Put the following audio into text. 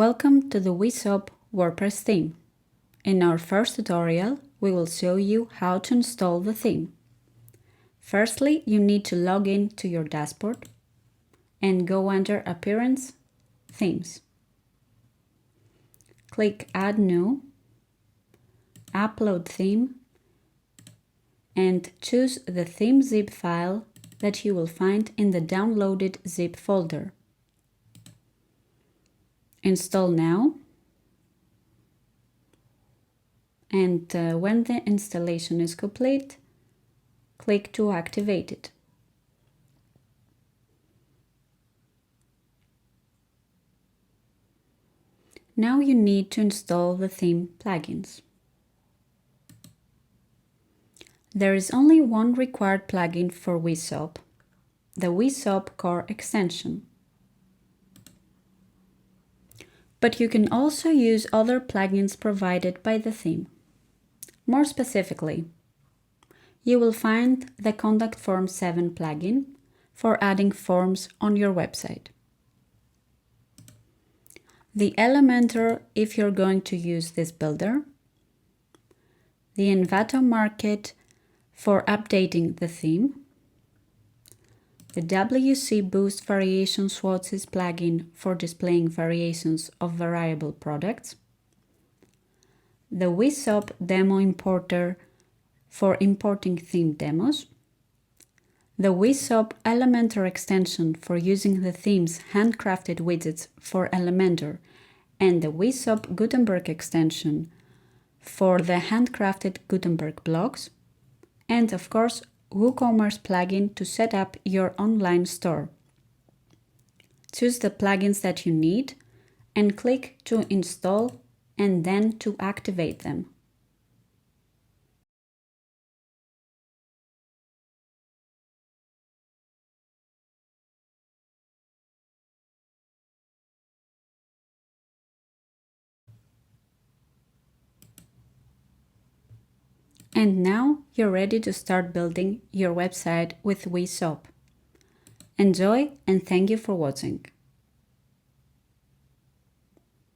Welcome to the WeShop WordPress theme. In our first tutorial, we will show you how to install the theme. Firstly, you need to log in to your dashboard and go under Appearance, Themes. Click Add New, Upload Theme, and choose the theme zip file that you will find in the downloaded zip folder. Install now, and when the installation is complete, click to activate it. Now you need to install the theme plugins. There is only one required plugin for WeShop, the WeShop Core extension. But you can also use other plugins provided by the theme. More specifically, you will find the Contact Form 7 plugin for adding forms on your website. The Elementor if you're going to use this builder. The Envato Market for updating the theme. The WC Boost Variation Swatches plugin for displaying variations of variable products. The WeShop Demo Importer for importing theme demos. The WeShop Elementor extension for using the theme's handcrafted widgets for Elementor, and the WeShop Gutenberg extension for the handcrafted Gutenberg blocks. And of course, WooCommerce plugin to set up your online store. Choose the plugins that you need and click to install and then to activate them. And now you're ready to start building your website with WeShop. Enjoy and thank you for watching.